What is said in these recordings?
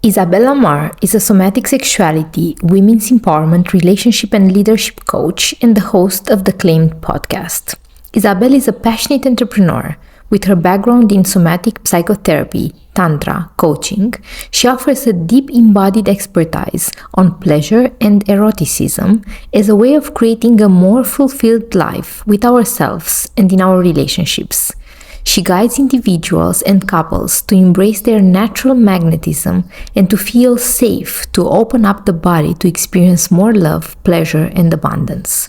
Isabel Lamar is a somatic sexuality, women's empowerment, relationship, and leadership coach and the host of the Claimed podcast. Isabel is a passionate entrepreneur. With her background in somatic psychotherapy, tantra, coaching, she offers a deep embodied expertise on pleasure and eroticism as a way of creating a more fulfilled life with ourselves and in our relationships. She guides individuals and couples to embrace their natural magnetism and to feel safe to open up the body to experience more love, pleasure, and abundance.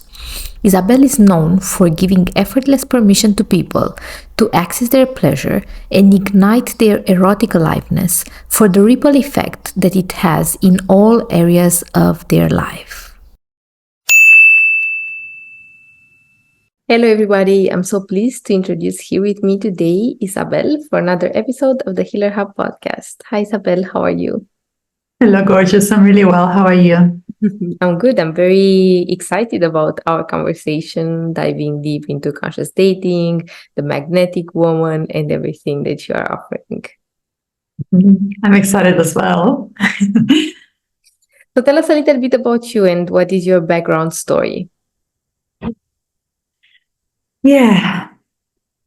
Isabel is known for giving effortless permission to people to access their pleasure and ignite their erotic aliveness for the ripple effect that it has in all areas of their life. Hello everybody, I'm so pleased to introduce here with me today Isabel for another episode of the Healer Hub podcast. Hi Isabel, how are you? Hello gorgeous, I'm really well. How are you? I'm good. I'm very excited about our conversation, diving deep into conscious dating, the magnetic woman, and everything that you are offering. I'm excited as well. So tell us a little bit about you and what is your background story? Yeah,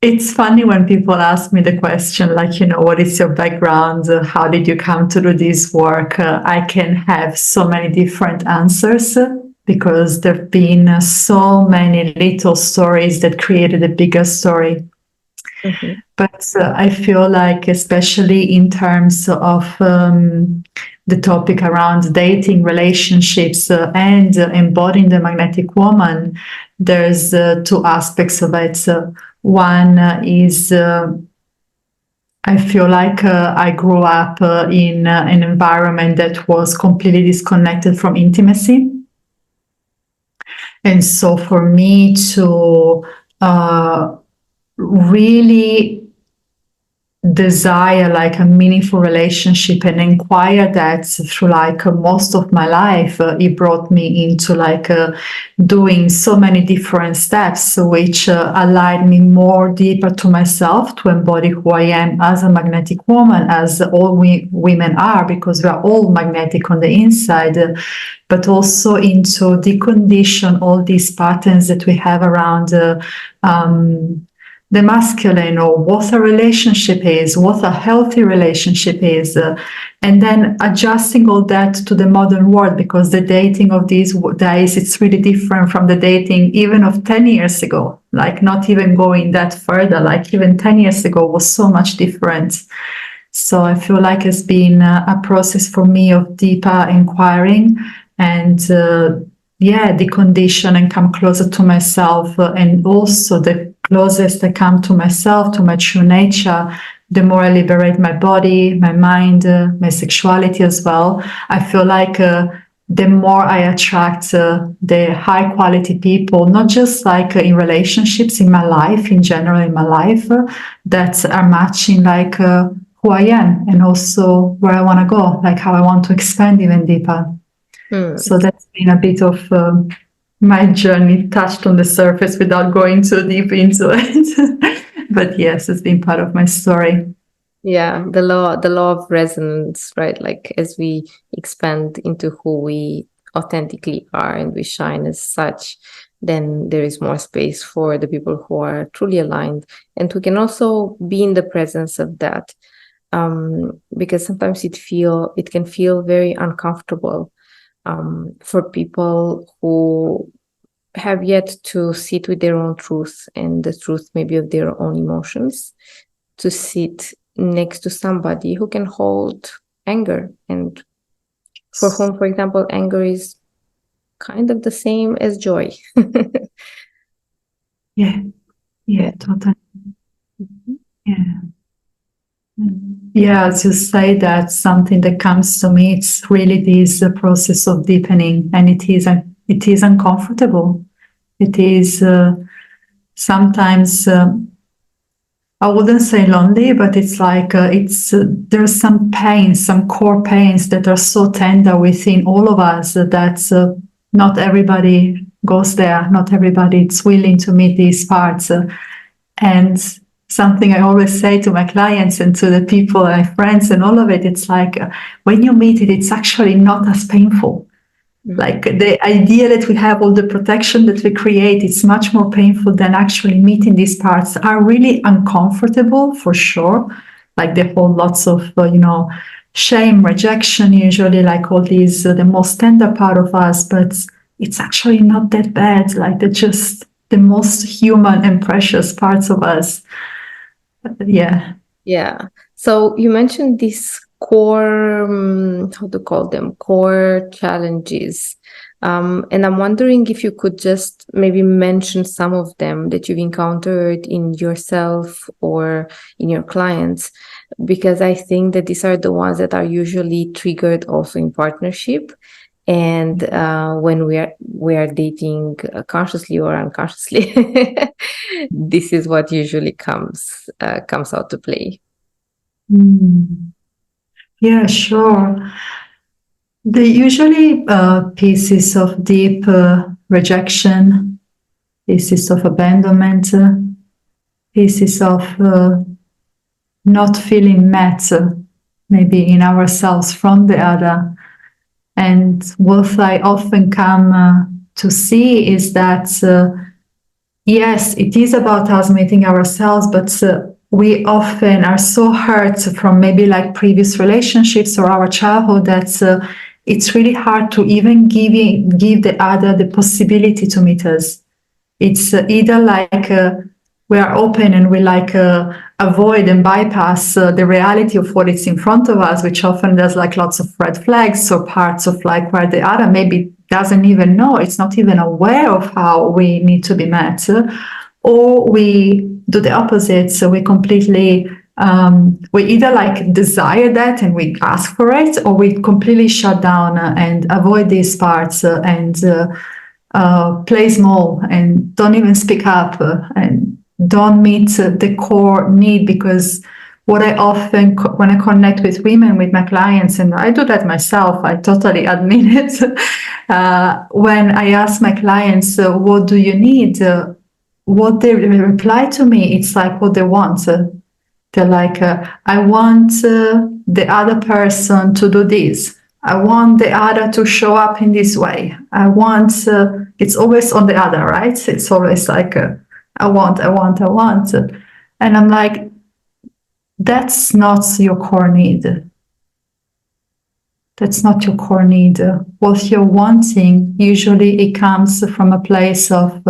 it's funny when people ask me the question, like, what is your background? How did you come to do this work? I can have so many different answers because there have been so many little stories that created a bigger story. Mm-hmm. But I feel like, especially in terms of the topic around dating, relationships, and embodying the magnetic woman, there's two aspects of it. One is I feel like I grew up in an environment that was completely disconnected from intimacy. And so for me to really desire like a meaningful relationship and inquire that through like most of my life, it brought me into like doing so many different steps which aligned me more deeper to myself, to embody who I am as a magnetic woman, as all women are, because we are all magnetic on the inside, but also into decondition all these patterns that we have around the masculine, or what a relationship is, what a healthy relationship is, and then adjusting all that to the modern world, because the dating of these days, it's really different from the dating even of 10 years ago, like not even going that further, like even 10 years ago was so much different. So I feel like it's been a process for me of deeper inquiring and decondition and come closer to myself, and also the closest I come to myself, to my true nature, the more I liberate my body, my mind, my sexuality as well. I feel like the more I attract the high quality people, not just like in relationships, in my life, in general in my life, that are matching like who I am and also where I want to go, like how I want to expand even deeper. So that's been a bit of my journey, touched on the surface without going too deep into it. But yes, it's been part of my story. Yeah, the law of resonance, right? Like as we expand into who we authentically are and we shine as such, then there is more space for the people who are truly aligned and who can also be in the presence of that. Because sometimes it can feel very uncomfortable for people who have yet to sit with their own truth and the truth maybe of their own emotions, to sit next to somebody who can hold anger, and for whom, for example, anger is kind of the same as joy. Yeah, totally. Yeah, as you say, that's something that comes to me. It's really this process of deepening, and it is uncomfortable. It is sometimes I wouldn't say lonely, but it's like there's some pains, some core pains that are so tender within all of us that not everybody goes there. Not everybody is willing to meet these parts, and something I always say to my clients and to the people, my friends, and all of it. It's like when you meet it, it's actually not as painful. Like the idea that we have all the protection that we create, it's much more painful than actually meeting these parts. Are really uncomfortable for sure. Like they hold lots of, shame, rejection, usually like all these, the most tender part of us, but it's actually not that bad. Like they're just the most human and precious parts of us. Yeah. Yeah. So you mentioned these core, how to call them, core challenges. And I'm wondering if you could just maybe mention some of them that you've encountered in yourself or in your clients, because I think that these are the ones that are usually triggered also in partnership. And when we are dating consciously or unconsciously, this is what usually comes out to play. Mm. Yeah, sure. They usually pieces of deep rejection, pieces of abandonment, pieces of not feeling met, maybe in ourselves from the other. And what I often come to see is that, yes, it is about us meeting ourselves, but we often are so hurt from maybe like previous relationships or our childhood that it's really hard to even give the other the possibility to meet us. It's either like we are open and we like avoid and bypass the reality of what is in front of us, which often there's like lots of red flags or parts of like where the other maybe doesn't even know, it's not even aware of how we need to be met, or we do the opposite. So we completely we either like desire that and we ask for it, or we completely shut down and avoid these parts and play small and don't even speak up and don't meet the core need. Because what I often, when I connect with women, with my clients, and I do that myself, I totally admit it, when I ask my clients, what do you need? What they reply to me, it's like what they want. They're like, I want the other person to do this. I want the other to show up in this way. I want, it's always on the other, right? It's always like, I want. And I'm like, that's not your core need. That's not your core need. What you're wanting, usually it comes from a place of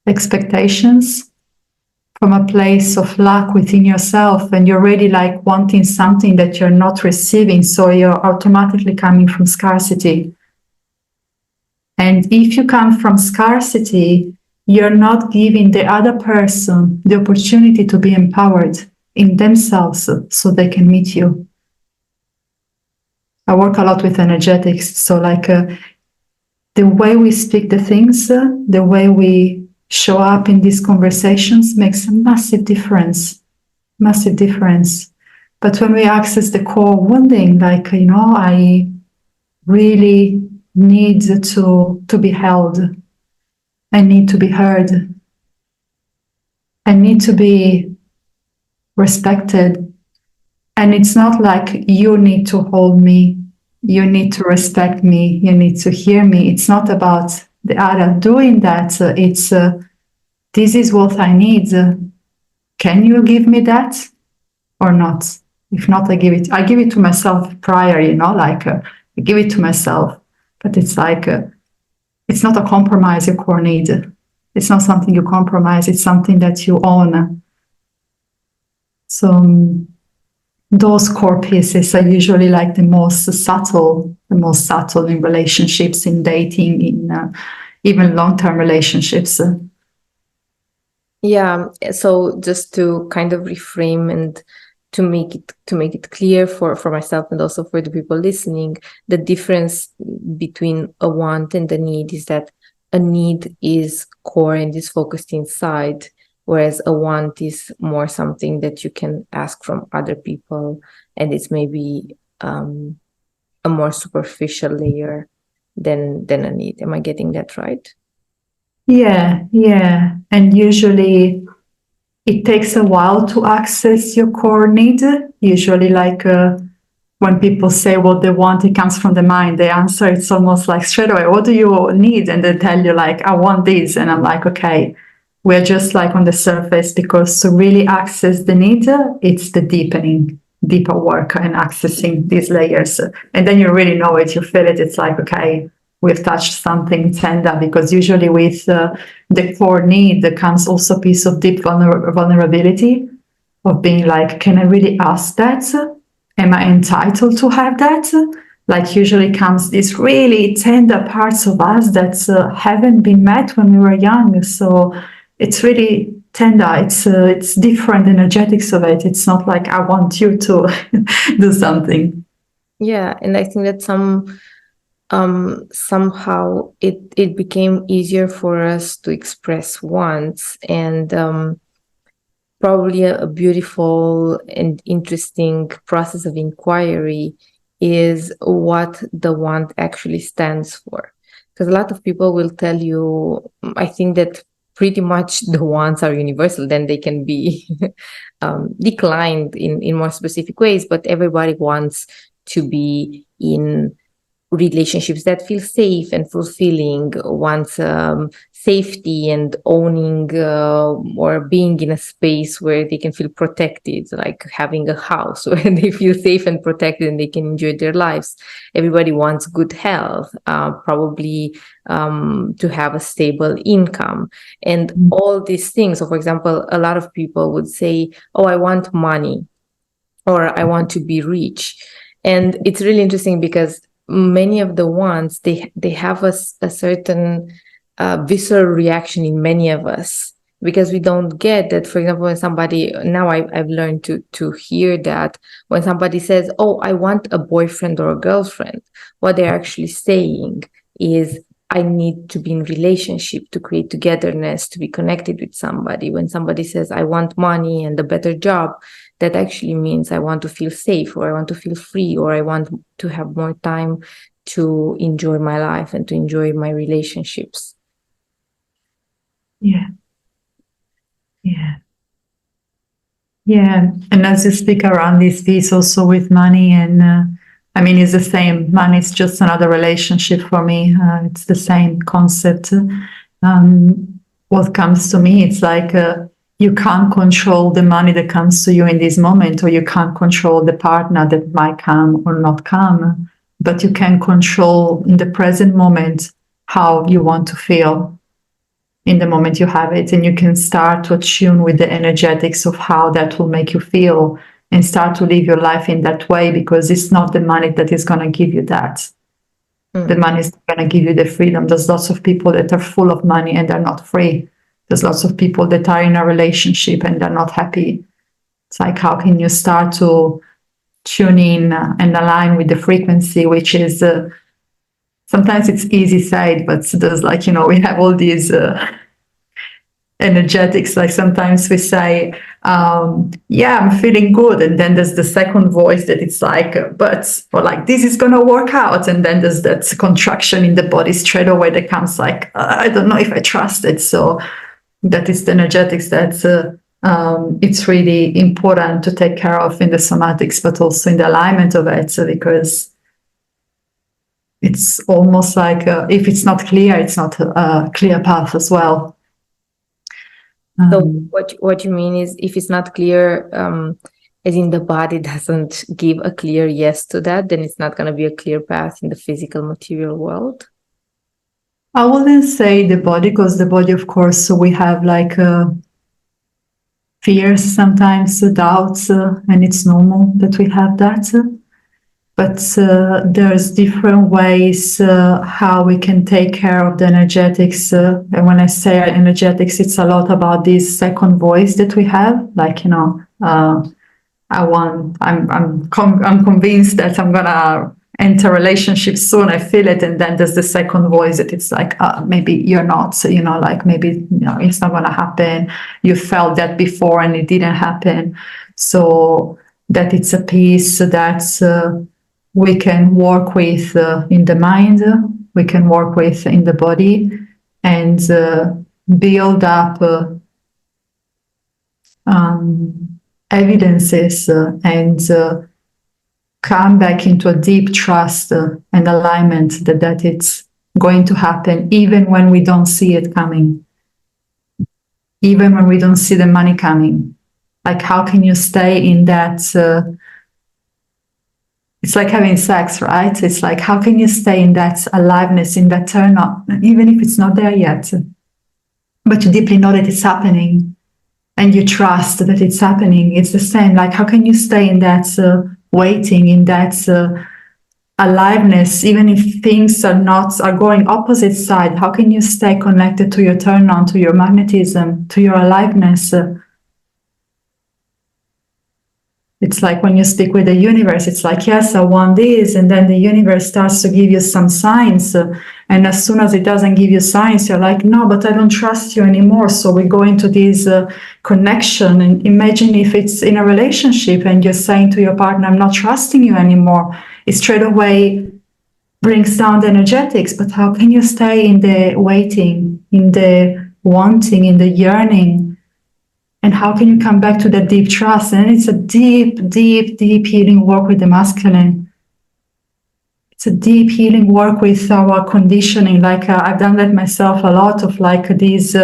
expectations, from a place of lack within yourself, and you're already like wanting something that you're not receiving, so you're automatically coming from scarcity. And if you come from scarcity, you're not giving the other person the opportunity to be empowered in themselves so they can meet you. I work a lot with energetics, so like the way we speak the things, the way we show up in these conversations makes a massive difference. But when we access the core wounding, like, I really need to be held. I need to be heard. I need to be respected. And it's not like you need to hold me, you need to respect me, you need to hear me. It's not about the other doing that. It's this is what I need. Can you give me that or not? If not, I give it to myself prior, like I give it to myself. But it's like, it's not a compromise, your core need. It's not something you compromise, it's something that you own. So those core pieces are usually like the most subtle in relationships, in dating, in even long-term relationships. Yeah. So just to kind of reframe and to make it clear for myself and also for the people listening, the difference between a want and a need is that a need is core and is focused inside, whereas a want is more something that you can ask from other people, and it's maybe a more superficial layer than a need. Am I getting that right? Yeah. And usually it takes a while to access your core need. Usually, like when people say what they want, it comes from the mind. The answer, it's almost like straight away, what do you need? And they tell you like, I want this. And I'm like, okay, we're just like on the surface, because to really access the need, it's the deeper work and accessing these layers. And then you really know it, you feel it. It's like, okay, we've touched something tender, because usually with the core need, there comes also a piece of deep vulnerability of being like, can I really ask that? Am I entitled to have that? Like usually comes these really tender parts of us that haven't been met when we were young. So it's really tender. It's different energetics of it. It's not like I want you to do something. Yeah, and I think that somehow it became easier for us to express wants, and probably a beautiful and interesting process of inquiry is what the want actually stands for. Because a lot of people will tell you, I think that pretty much the wants are universal, then they can be declined in more specific ways, but everybody wants to be in relationships that feel safe and fulfilling, wants safety and owning or being in a space where they can feel protected, like having a house where they feel safe and protected and they can enjoy their lives. Everybody wants good health, probably to have a stable income and all these things. So for example, a lot of people would say, oh, I want money, or I want to be rich. And it's really interesting because many of the ones, they have a certain visceral reaction in many of us, because we don't get that. For example, when somebody, now I've learned to hear that when somebody says, oh, I want a boyfriend or a girlfriend, what they're actually saying is, I need to be in relationship to create togetherness, to be connected with somebody. When somebody says, I want money and a better job, that actually means I want to feel safe, or I want to feel free, or I want to have more time to enjoy my life and to enjoy my relationships. Yeah. Yeah. Yeah. And as you speak around this piece also with money, and I mean, it's the same. Money is just another relationship for me. It's the same concept. What comes to me, it's like you can't control the money that comes to you in this moment, or you can't control the partner that might come or not come, but you can control in the present moment how you want to feel in the moment you have it, and you can start to attune with the energetics of how that will make you feel, and start to live your life in that way, because it's not the money that is going to give you that. The money is going to give you the freedom. There's lots of people that are full of money and they're not free. There's lots of people that are in a relationship and they're not happy. It's like, how can you start to tune in and align with the frequency, which is sometimes it's easy said, but there's like, we have all these energetics. Like sometimes we say, yeah, I'm feeling good, and then there's the second voice that it's like, or like, this is gonna work out, and then there's that contraction in the body straight away that comes like, I don't know if I trust it. So that is the energetics that it's really important to take care of in the somatics, but also in the alignment of it, because it's almost like if it's not clear, it's not a clear path as well. So what you mean is, if it's not clear, as in the body doesn't give a clear yes to that, then it's not going to be a clear path in the physical material world? I wouldn't say the body, because the body, of course, so we have like fears sometimes, doubts, and it's normal that we have that. But there's different ways how we can take care of the energetics. And when I say energetics, it's a lot about this second voice that we have. Like, I'm convinced that I'm gonna enter a relationship soon. I feel it, and then there's the second voice that it's like, maybe you're not. So, like maybe it's not gonna happen. You felt that before and it didn't happen. So that it's a piece that's we can work with in the mind, we can work with in the body, and build up evidences and come back into a deep trust and alignment that it's going to happen even when we don't see it coming, even when we don't see the money coming. Like, how can you stay in that? It's like having sex, right? It's like, how can you stay in that aliveness, in that turn on, even if it's not there yet, but you deeply know that it's happening and you trust that it's happening? It's the same. Like, how can you stay in that waiting, in that aliveness, even if things are going opposite side? How can you stay connected to your turn on, to your magnetism, to your aliveness? It's like when you speak with the universe, it's like, yes, I want this. And then the universe starts to give you some signs. And as soon as it doesn't give you signs, you're like, no, but I don't trust you anymore. So we go into this connection. And imagine if it's in a relationship and you're saying to your partner, I'm not trusting you anymore. It straight away brings down the energetics. But how can you stay in the waiting, in the wanting, in the yearning? And how can you come back to that deep trust? And it's a deep, deep, deep healing work with the masculine. It's a deep healing work with our conditioning. Like I've done that myself a lot of like these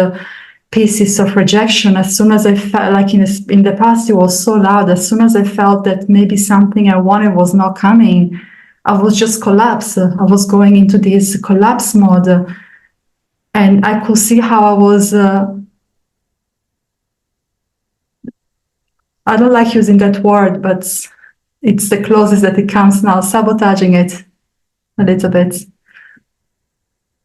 pieces of rejection. As soon as I felt like in the past, it was so loud. As soon as I felt that maybe something I wanted was not coming, I was just collapse. I was going into this collapse mode. And I could see how I was... I don't like using that word, but it's the closest that it comes now, sabotaging it a little bit.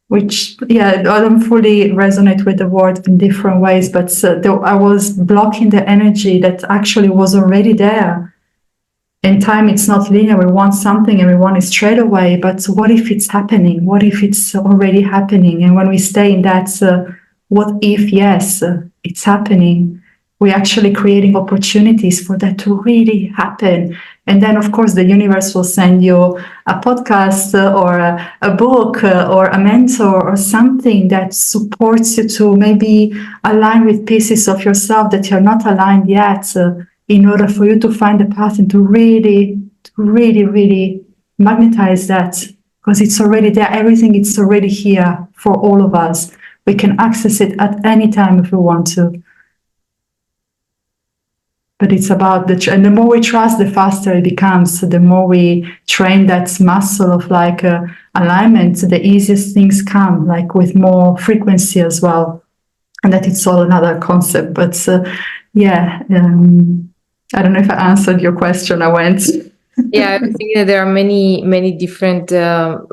Which, yeah, I don't fully resonate with the word in different ways, but I was blocking the energy that actually was already there. In time, it's not linear. We want something and we want it straight away. But what if it's happening? What if it's already happening? And when we stay in that, what if, yes, it's happening, we're actually creating opportunities for that to really happen. And then, of course, the universe will send you a podcast or a book or a mentor or something that supports you to maybe align with pieces of yourself that you're not aligned yet, in order for you to find the path and to really, really magnetize that, because it's already there. Everything is already here for all of us. We can access it at any time if we want to. But it's about and the more we trust, the faster it becomes. The more we train that muscle of like alignment, the easiest things come, like with more frequency as well. And that it's all another concept. But I don't know if I answered your question. I went. Yeah, I think that there are many different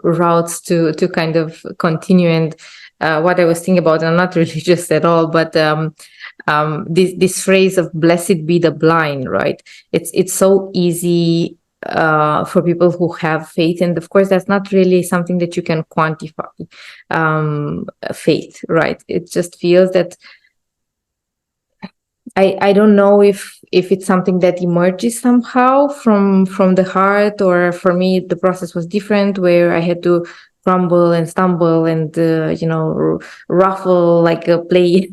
routes to kind of continue. And what I was thinking about, I'm not religious at all, but this phrase of "blessed be the blind," right? It's so easy for people who have faith, and of course, that's not really something that you can quantify. Faith, right? It just feels that. I don't know if it's something that emerges somehow from the heart, or for me the process was different, where I had to crumble and stumble and ruffle, like play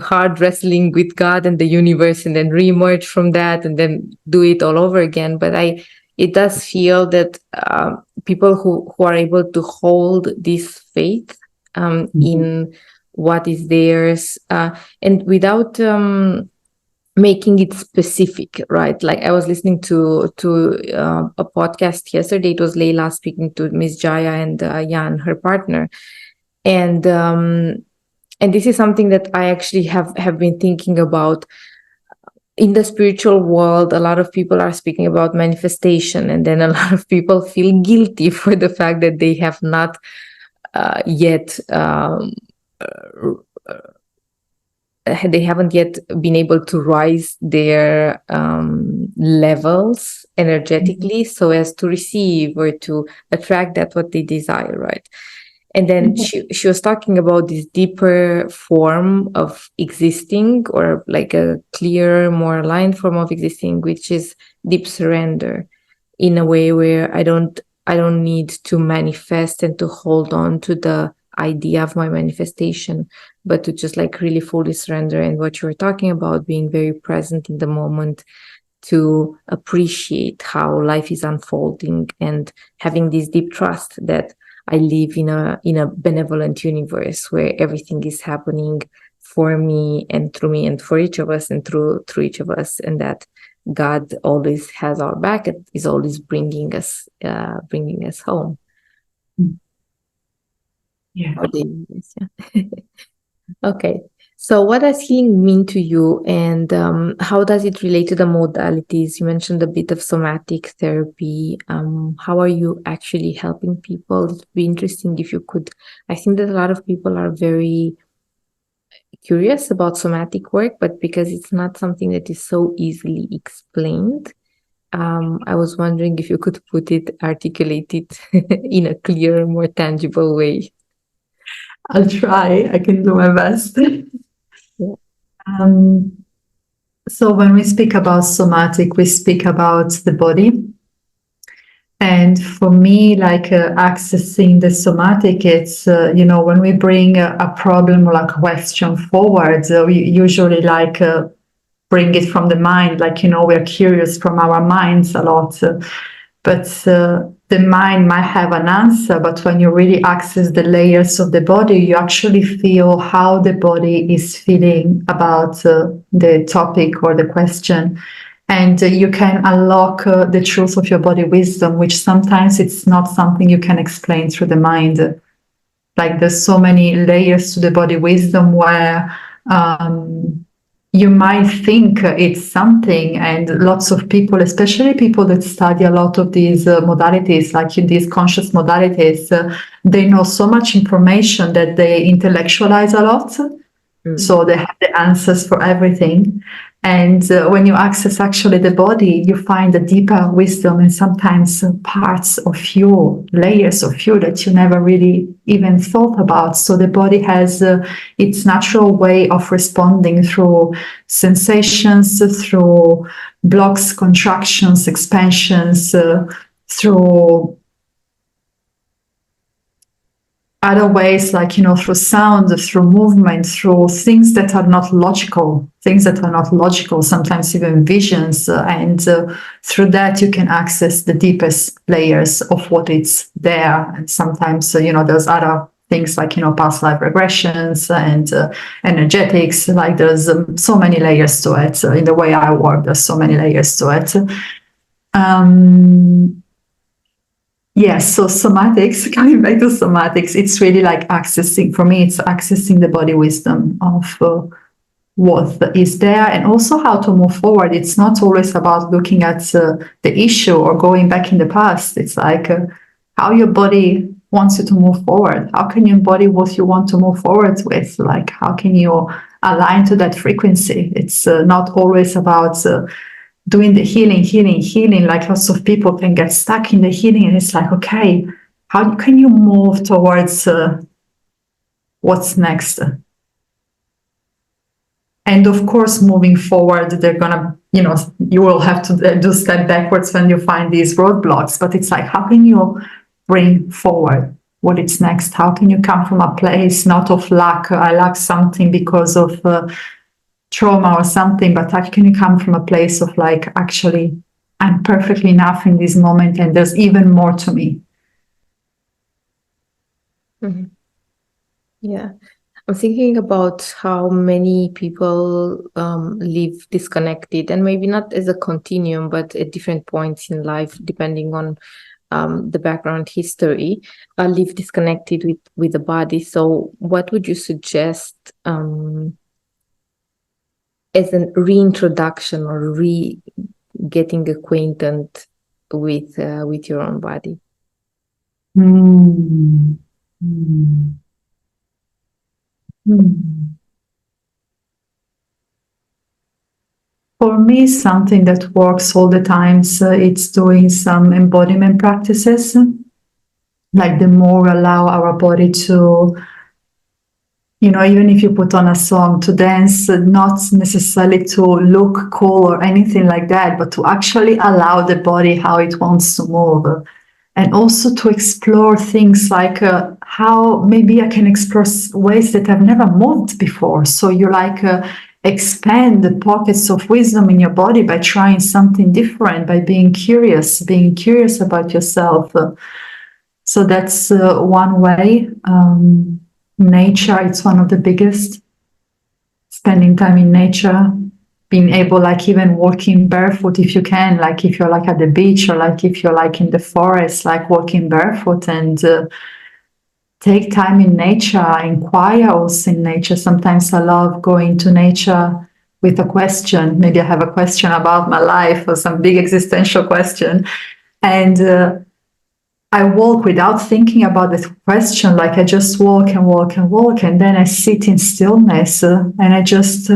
hard wrestling with God and the universe, and then re-emerge from that and then do it all over again. But it does feel that people who are able to hold this faith in what is theirs, and without making it specific, right? Like I was listening to a podcast yesterday. It was Leila speaking to Miss Jaya and Jan, her partner, and this is something that I actually have been thinking about. In the spiritual world, a lot of people are speaking about manifestation, and then a lot of people feel guilty for the fact that they have not yet they haven't yet been able to rise their levels energetically so as to receive or to attract that what they desire, right? And then she was talking about this deeper form of existing, or like a clearer, more aligned form of existing, which is deep surrender, in a way where I don't need to manifest and to hold on to the idea of my manifestation, but to just like really fully surrender. And what you were talking about, being very present in the moment, to appreciate how life is unfolding, and having this deep trust that I live in a benevolent universe where everything is happening for me and through me and for each of us and through each of us, and that God always has our back and is always bringing us home. Yeah. Okay. So what does healing mean to you, and how does it relate to the modalities? You mentioned a bit of somatic therapy. How are you actually helping people? It would be interesting if you could. I think that a lot of people are very curious about somatic work, but because it's not something that is so easily explained, I was wondering if you could articulate it in a clearer, more tangible way. I'll try. I can do my best. Yeah. So when we speak about somatic, we speak about the body. And for me, like accessing the somatic, it's, when we bring a problem or a question forward, we usually bring it from the mind. We're curious from our minds a lot. But the mind might have an answer, but when you really access the layers of the body, you actually feel how the body is feeling about the topic or the question. And you can unlock the truth of your body wisdom, which sometimes it's not something you can explain through the mind. Like there's so many layers to the body wisdom where you might think it's something, and lots of people, especially people that study a lot of these modalities, like in these conscious modalities, they know so much information that they intellectualize a lot. So they have the answers for everything. And when you access actually the body, you find a deeper wisdom and sometimes parts of you, layers of you that you never really even thought about. So the body has its natural way of responding through sensations, through blocks, contractions, expansions, through other ways, through sound, through movement, through things that are not logical, sometimes even visions. And through that, you can access the deepest layers of what is there. And sometimes, there's other things like, past life regressions and energetics. Like there's so many layers to it. In the way I work, there's so many layers to it. Yes, so somatics, coming back to somatics, it's really like for me, it's accessing the body wisdom of what is there and also how to move forward. It's not always about looking at the issue or going back in the past. It's like how your body wants you to move forward. How can you embody what you want to move forward with? Like, how can you align to that frequency? It's not always about doing the healing. Like lots of people can get stuck in the healing, and it's like, okay, how can you move towards what's next? And of course, moving forward, they're gonna, you will have to do step backwards when you find these roadblocks. But it's like, how can you bring forward what is next? How can you come from a place not of lack? I lack something because of trauma or something, but how can you come from a place of like, actually, I'm perfectly enough in this moment, and there's even more to me. Mm-hmm. Yeah. I'm thinking about how many people live disconnected, and maybe not as a continuum, but at different points in life, depending on the background history, live disconnected with the body. So what would you suggest as a reintroduction or getting acquainted with your own body? For me, something that works all the time, so it's doing some embodiment practices. Like the more we allow our body to, even if you put on a song to dance, not necessarily to look cool or anything like that, but to actually allow the body how it wants to move. and also to explore things like how maybe I can explore ways that I've never moved before. So you like expand the pockets of wisdom in your body by trying something different, by being curious about yourself. So that's one way. Nature, it's one of the biggest. Spending time in nature, being able, like even walking barefoot if you can, like if you're like at the beach or like if you're like in the forest, like walking barefoot and take time in nature, inquire also in nature. Sometimes I love going to nature with a question. Maybe I have a question about my life or some big existential question. And I walk without thinking about the question. Like I just walk and walk and walk. And then I sit in stillness and I just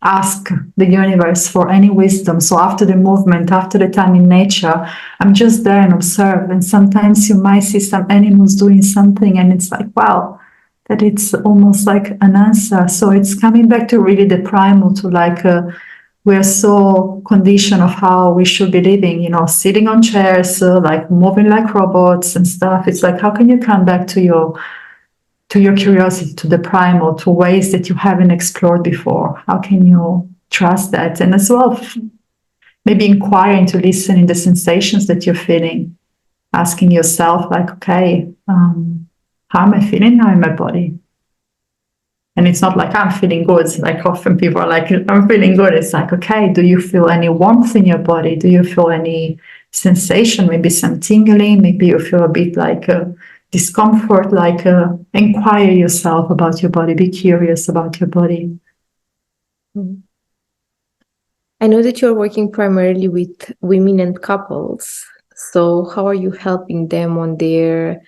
ask the universe for any wisdom. So after the movement, after the time in nature, I'm just there and observe. And sometimes you might see some animals doing something and it's like, wow, that it's almost like an answer. So it's coming back to really the primal, to like we're so conditioned of how we should be living, sitting on chairs, like moving like robots and stuff. It's like, how can you come back to your curiosity, to the primal, to ways that you haven't explored before? How can you trust that? And as well, maybe inquiring to listen in the sensations that you're feeling, asking yourself, like, okay, how am I feeling now in my body? And it's not like I'm feeling good. Like often people are like, I'm feeling good. It's like, okay, do you feel any warmth in your body? Do you feel any sensation? Maybe some tingling. Maybe you feel a bit like discomfort. Like inquire yourself about your body. Be curious about your body. I know that you're working primarily with women and couples. So how are you helping them on their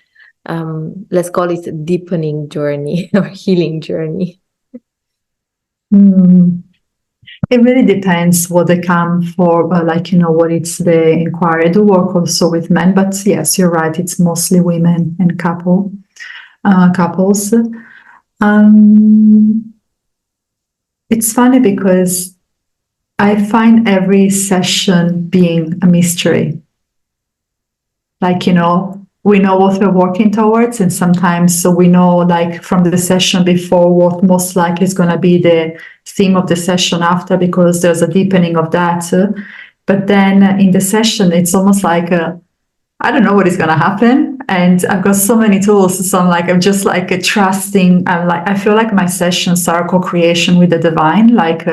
let's call it a deepening journey or healing journey? It really depends what they come for, what it's the inquiry. I do work also with men, but yes, you're right. It's mostly women and couples. It's funny because I find every session being a mystery. Like, we know what we're working towards, and sometimes we know, like from the session before, what most likely is going to be the theme of the session after, because there's a deepening of that. But then in the session, it's almost like I don't know what is going to happen, and I've got so many tools. So I'm just like trusting. I feel like my sessions are co-creation with the divine. Like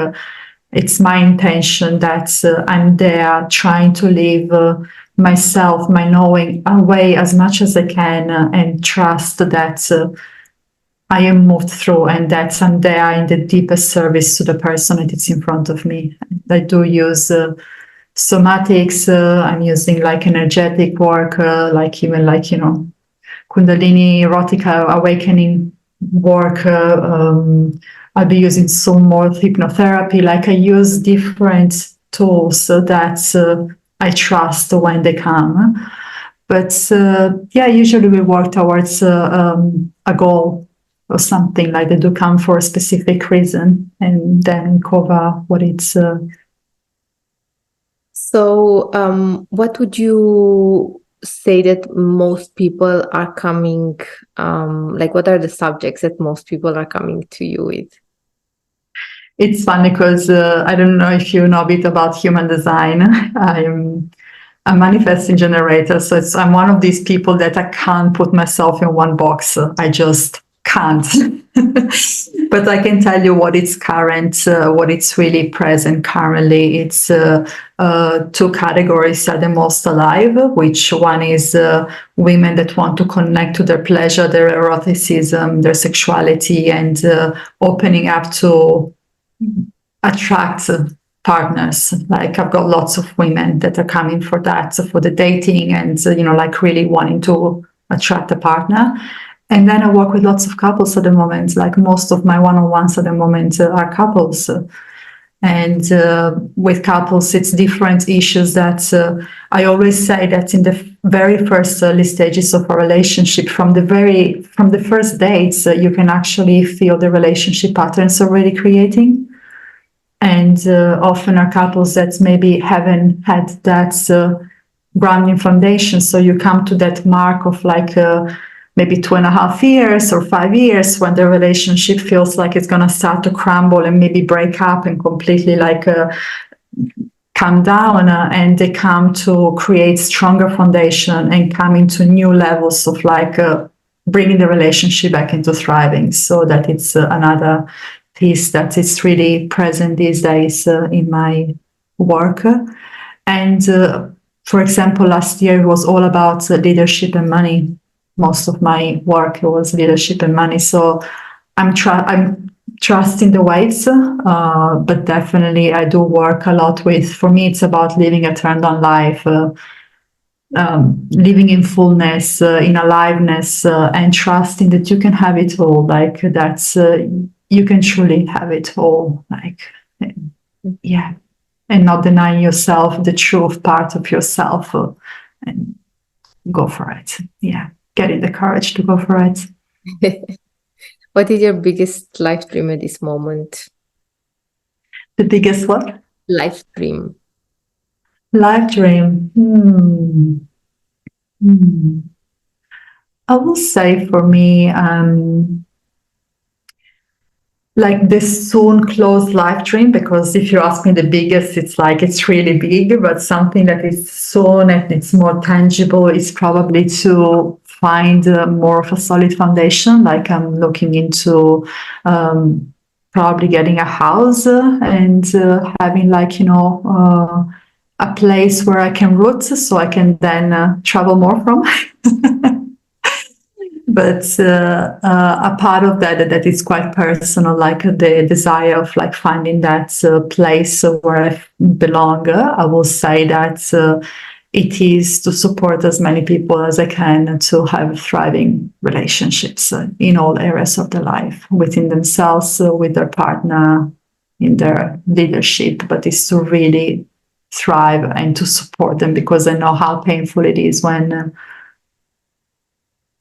it's my intention that I'm there trying to live myself, my knowing away as much as I can, and trust that I am moved through, and that I'm there in the deepest service to the person that is in front of me. I do use somatics. I'm using like energetic work, like even like Kundalini erotic awakening work. I'll be using some more hypnotherapy. Like I use different tools that I trust when they come. But usually we work towards a goal or something. Like they do come for a specific reason, and then cover what it's. So, what would you say that most people are coming? Like, what are the subjects that most people are coming to you with? It's funny because I don't know if you know a bit about human design. I'm a manifesting generator, so I'm one of these people that I can't put myself in one box. I just can't. But I can tell you what it's current, what it's really present currently. It's two categories are the most alive, which one is women that want to connect to their pleasure, their eroticism, their sexuality, and opening up to attract partners. Like I've got lots of women that are coming for that, for the dating and, like really wanting to attract a partner. And then I work with lots of couples at the moment. Like most of my one-on-ones at the moment are couples. And with couples, it's different issues that I always say that in the very first early stages of a relationship, from the first dates, you can actually feel the relationship patterns already creating. And often are couples that maybe haven't had that grounding foundation. So you come to that mark of like maybe 2.5 years or 5 years when the relationship feels like it's going to start to crumble and maybe break up and completely like come down, and they come to create stronger foundation and come into new levels of like bringing the relationship back into thriving. So that it's another piece that is really present these days in my work. And for example, last year it was all about leadership and money. Most of my work was leadership and money. So I'm trusting the waves, but definitely I do work a lot with. For me, it's about living a turned on life, living in fullness, in aliveness, and trusting that you can have it all. Like that's you can truly have it all. Like yeah, and not denying yourself the truth part of yourself, and go for it. Yeah, getting the courage to go for it. What is your biggest life dream at this moment? The biggest what? Life dream. Life dream. I will say for me, like this soon closed life dream, because if you ask me the biggest, it's like it's really big, but something that is soon and it's more tangible is probably to find more of a solid foundation. Like I'm looking into probably getting a house and having like, a place where I can root so I can then travel more from. But a part of that is quite personal, like the desire of like finding that place where I belong. I will say that it is to support as many people as I can to have thriving relationships in all areas of their life, within themselves, with their partner, in their leadership, but it's to really thrive and to support them, because I know how painful it is when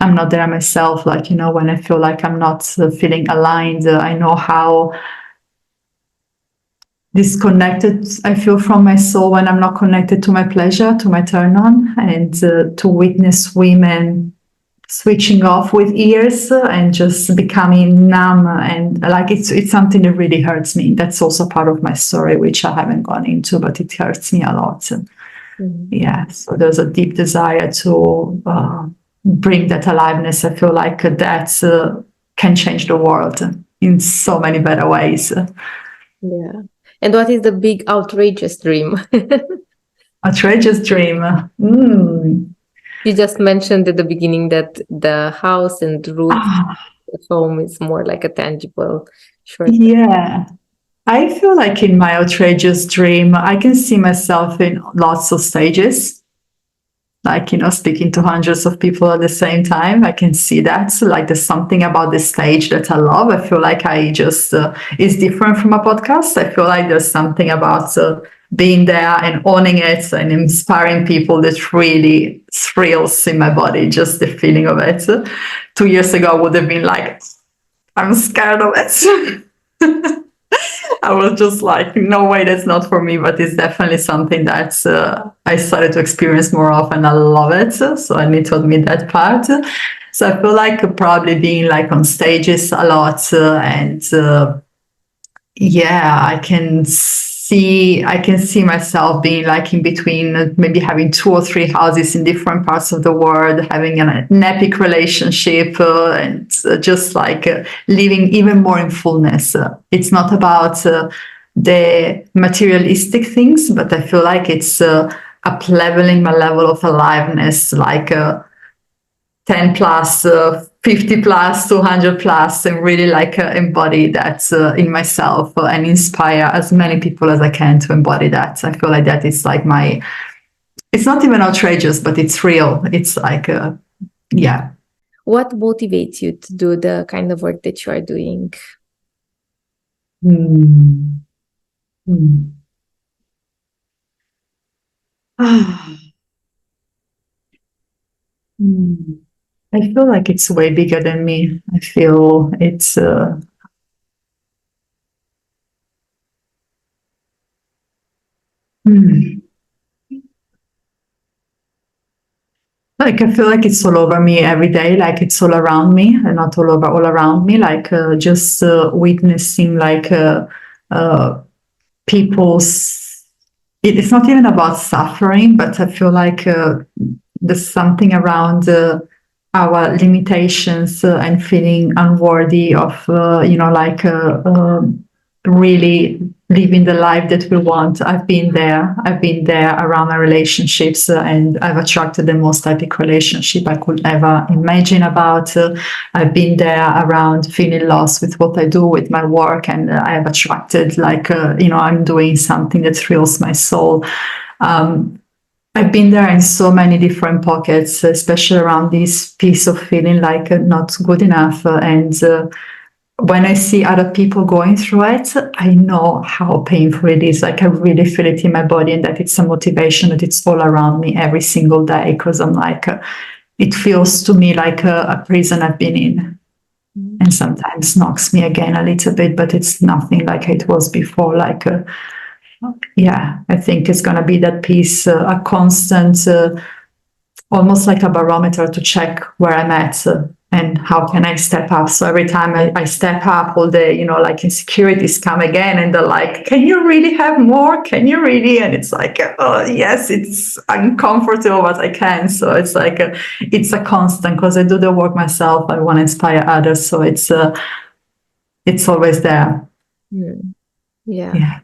I'm not there myself, like, when I feel like I'm not feeling aligned. I know how disconnected I feel from my soul when I'm not connected to my pleasure, to my turn on, and to witness women switching off with ears and just becoming numb. And like, it's something that really hurts me. That's also part of my story, which I haven't gone into, but it hurts me a lot. Mm-hmm. Yeah, so there's a deep desire to bring that aliveness. I feel like that can change the world in so many better ways. Yeah. And what is the big outrageous dream? Outrageous dream. You just mentioned at the beginning that the house and root Ah, at home is more like a tangible short. yeah. I feel like in my outrageous dream, I can see myself in lots of stages, like, speaking to hundreds of people at the same time. I can see that. So, like, there's something about the stage that I love. I feel like I just, is different from a podcast. I feel like there's something about being there and owning it and inspiring people that really thrills in my body, just the feeling of it. 2 years ago, I would have been like, I'm scared of it. I was just like, no way, that's not for me. But it's definitely something that I started to experience more often. I love it. So I need to admit that part. So I feel like probably being like on stages a lot, and yeah, I can see myself being like in between, maybe having 2 or 3 houses in different parts of the world, having an epic relationship, and just like living even more in fullness. It's not about the materialistic things, but I feel like it's up leveling my level of aliveness, like 10 plus, 50 plus, 200 plus, and really like embody that in myself, and inspire as many people as I can to embody that. I feel like that is like it's not even outrageous, but it's real. It's like, yeah. What motivates you to do the kind of work that you are doing? Hmm. Hmm. Hmm. I feel like it's way bigger than me. I feel it's hmm. Like I feel like it's all over me every day, like it's all around me, and not all over, all around me. Like just witnessing like people's. It's not even about suffering, but I feel like there's something around our limitations and feeling unworthy of, like really living the life that we want. I've been there. I've been there around my relationships, and I've attracted the most epic relationship I could ever imagine about. I've been there around feeling lost with what I do with my work, and I have attracted like, I'm doing something that thrills my soul. I've been there in so many different pockets, especially around this piece of feeling like not good enough. And when I see other people going through it, I know how painful it is. Like I really feel it in my body, and that it's a motivation, that it's all around me every single day. Because I'm like, it feels to me like a prison I've been in. And sometimes knocks me again a little bit, but it's nothing like it was before. Like, I think it's going to be that piece, a constant, almost like a barometer to check where I'm at and how can I step up. So every time I step up, all the, like insecurities come again, and they're like, can you really have more? Can you really? And it's like, oh, yes, it's uncomfortable, but I can. So it's like, it's a constant, because I do the work myself. I want to inspire others. So it's always there. Yeah.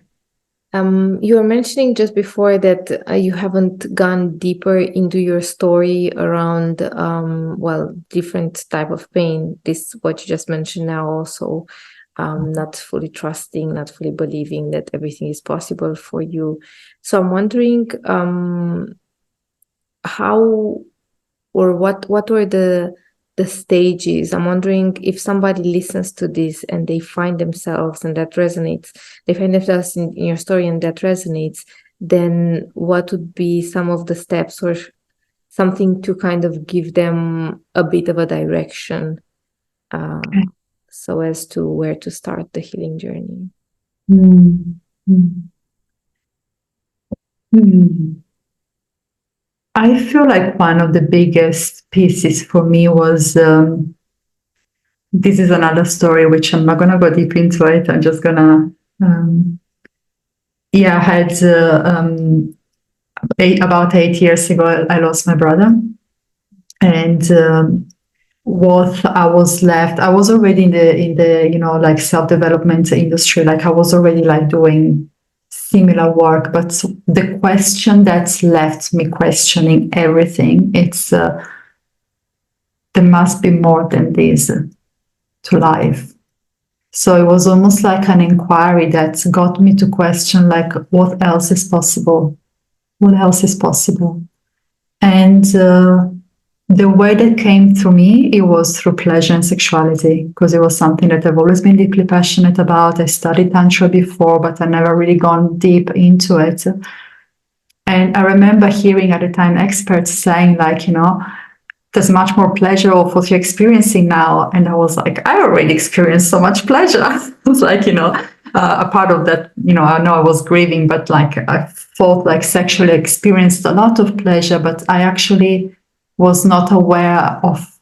You were mentioning just before that you haven't gone deeper into your story around, different type of pain. This, what you just mentioned now, also not fully trusting, not fully believing that everything is possible for you. So I'm wondering how or what were the stages. I'm wondering if somebody listens to this and they find themselves and that resonates, they find themselves in your story and that resonates, then what would be some of the steps or something to kind of give them a bit of a direction so as to where to start the healing journey? I feel like one of the biggest pieces for me was, this is another story which I'm not going to go deep into it. I'm just going to, I had about 8 years ago, I lost my brother. And what I was left, I was already in the like self-development industry. Like I was already like doing similar work, but the question that's left me questioning everything, it's there must be more than this to life. So it was almost like an inquiry that got me to question, like, what else is possible? What else is possible? And the way that came to me, it was through pleasure and sexuality, because it was something that I've always been deeply passionate about. I studied tantra before, but I never really gone deep into it. And I remember hearing at the time experts saying, like, there's much more pleasure of what you're experiencing now. And I was like, I already experienced so much pleasure. It's like, a part of that, I know I was grieving, but like I felt like sexually experienced a lot of pleasure, but I actually was not aware of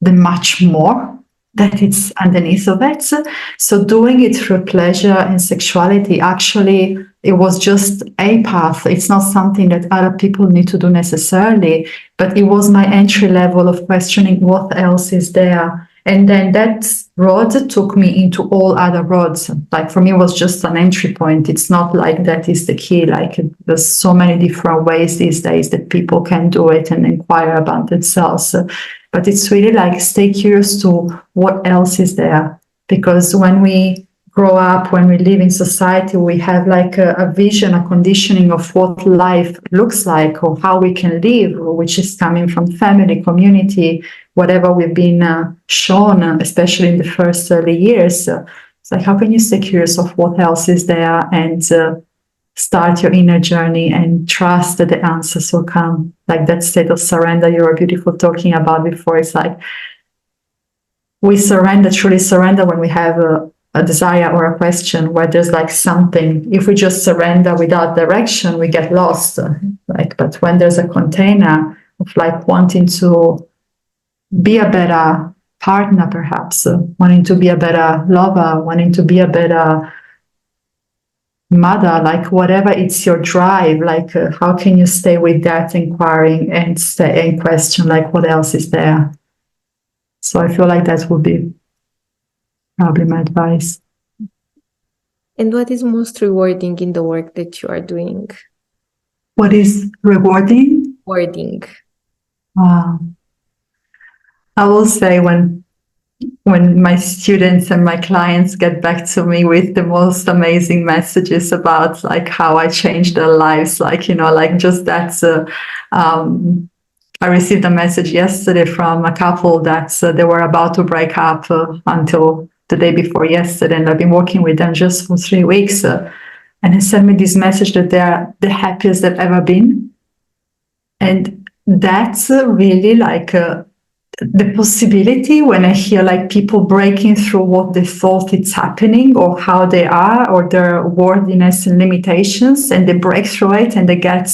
the much more that it's underneath of it. So doing it through pleasure and sexuality, actually, it was just a path. It's not something that other people need to do necessarily, but it was my entry level of questioning what else is there. And then that road took me into all other roads. Like for me, it was just an entry point. It's not like that is the key. Like there's so many different ways these days that people can do it and inquire about themselves. But it's really like stay curious to what else is there. Because when we grow up, when we live in society, we have like a vision, a conditioning of what life looks like or how we can live, which is coming from family, community, whatever we've been shown, especially in the first early years. It's like, how can you stay curious of what else is there and start your inner journey and trust that the answers will come? Like that state of surrender you were beautiful talking about before. It's like we surrender, truly surrender when we have a desire or a question where there's like something. If we just surrender without direction, we get lost. But when there's a container of like wanting to be a better partner, perhaps, wanting to be a better lover, wanting to be a better mother, like whatever it's your drive, like how can you stay with that inquiring and stay and question like what else is there. So I feel like that would be probably my advice. And what is most rewarding in the work that you are doing? What is rewarding? Rewarding. I will say when my students and my clients get back to me with the most amazing messages about like how I changed their lives, like, you know, like just that. I received a message yesterday from a couple that they were about to break up until the day before yesterday, and I've been working with them just for 3 weeks. And they sent me this message that they're the happiest they've ever been. And that's really like the possibility when I hear like people breaking through what they thought it's happening or how they are or their worthiness and limitations, and they break through it and they get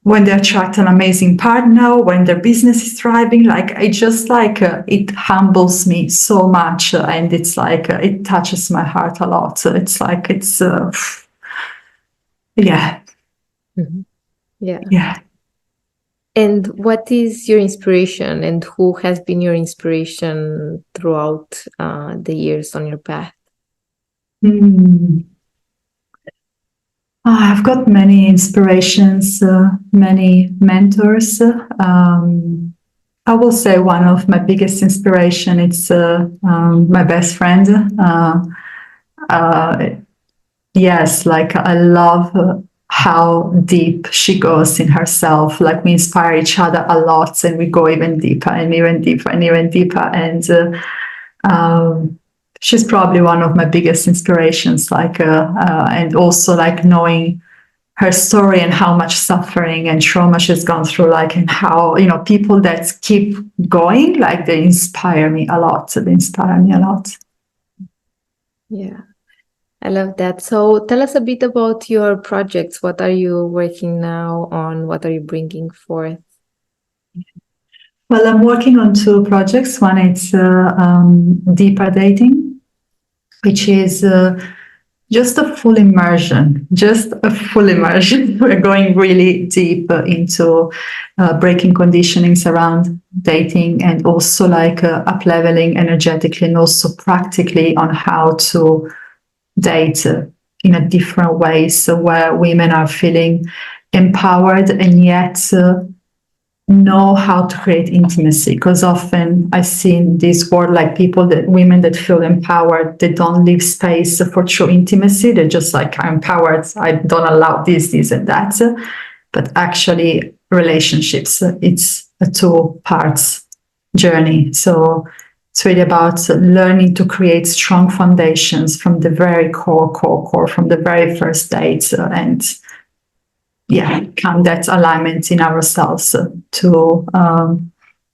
when they attract an amazing partner, when their business is thriving, like it just like it humbles me so much, and it's like it touches my heart a lot. So it's like it's yeah. Mm-hmm. Yeah. And what is your inspiration, and who has been your inspiration throughout the years on your path? I've got many inspirations, many mentors. I will say one of my biggest inspiration it's my best friend. Yes, like I love how deep she goes in herself. Like we inspire each other a lot, and we go even deeper and even deeper and even deeper. And she's probably one of my biggest inspirations. Like, and also like knowing her story and how much suffering and trauma she's gone through, like, and how, you know, people that keep going, like they inspire me a lot. They inspire me a lot. Yeah, I love that. So tell us a bit about your projects. What are you working now on? What are you bringing forth? Well, I'm working on 2 projects. One is deeper dating, which is just a full immersion, We're going really deep into breaking conditionings around dating, and also like up-leveling energetically and also practically on how to date in a different way. So where women are feeling empowered and yet know how to create intimacy, because often I see in this world like women that feel empowered, they don't leave space for true intimacy. They're just like, I'm empowered, I don't allow this and that. But actually relationships, it's a 2 parts journey. So it's really about learning to create strong foundations from the very core from the very first date, and come that alignment in ourselves to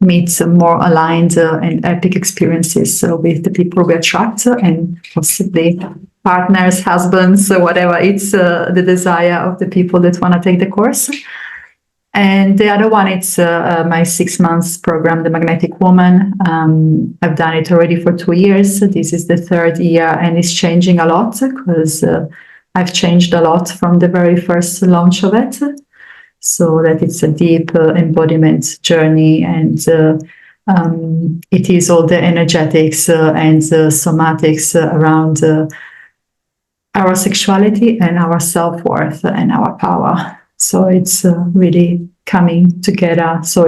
meet some more aligned and epic experiences with the people we attract, and possibly partners, husbands, whatever. It's the desire of the people that want to take the course. And the other one, it's my 6 months program, The Magnetic Woman. I've done it already for 2 years. This is the 3rd year, and it's changing a lot because I've changed a lot from the very first launch of it. So that it's a deep embodiment journey, and it is all the energetics and the somatics around our sexuality and our self-worth and our power. So it's really coming together. So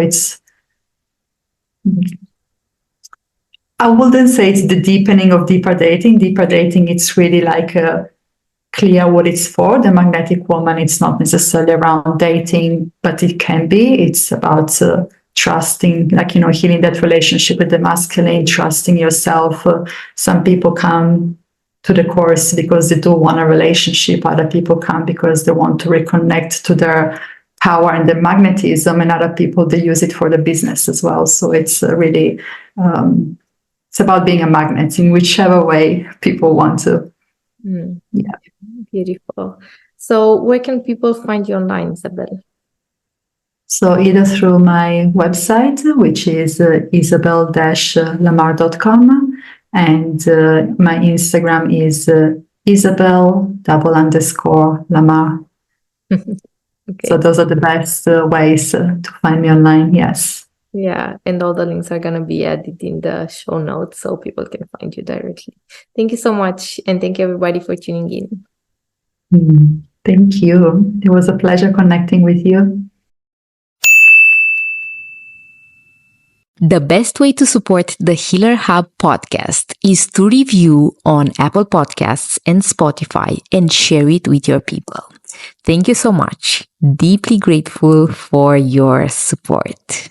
I wouldn't say it's the deepening of deeper dating. Deeper dating, it's really like clear what it's for. The Magnetic Woman, it's not necessarily around dating, but it can be. It's about trusting, like, you know, healing that relationship with the masculine, trusting yourself. Some people come to the course because they do want a relationship. Other people come because they want to reconnect to their power and their magnetism, and other people, they use it for the business as well. So it's really, it's about being a magnet in whichever way people want to. Yeah. Beautiful. So where can people find you online, Isabel? So either through my website, which is isabel-lamar.com, and my Instagram is Isabel_Lamar. Okay. So those are the best ways to find me online. Yes. Yeah, and all the links are going to be added in the show notes so people can find you directly. Thank you so much, and thank you everybody for tuning in. Thank you. It was a pleasure connecting with you. The best way to support the Healer Hub podcast is to review on Apple Podcasts and Spotify and share it with your people. Thank you so much. Deeply grateful for your support.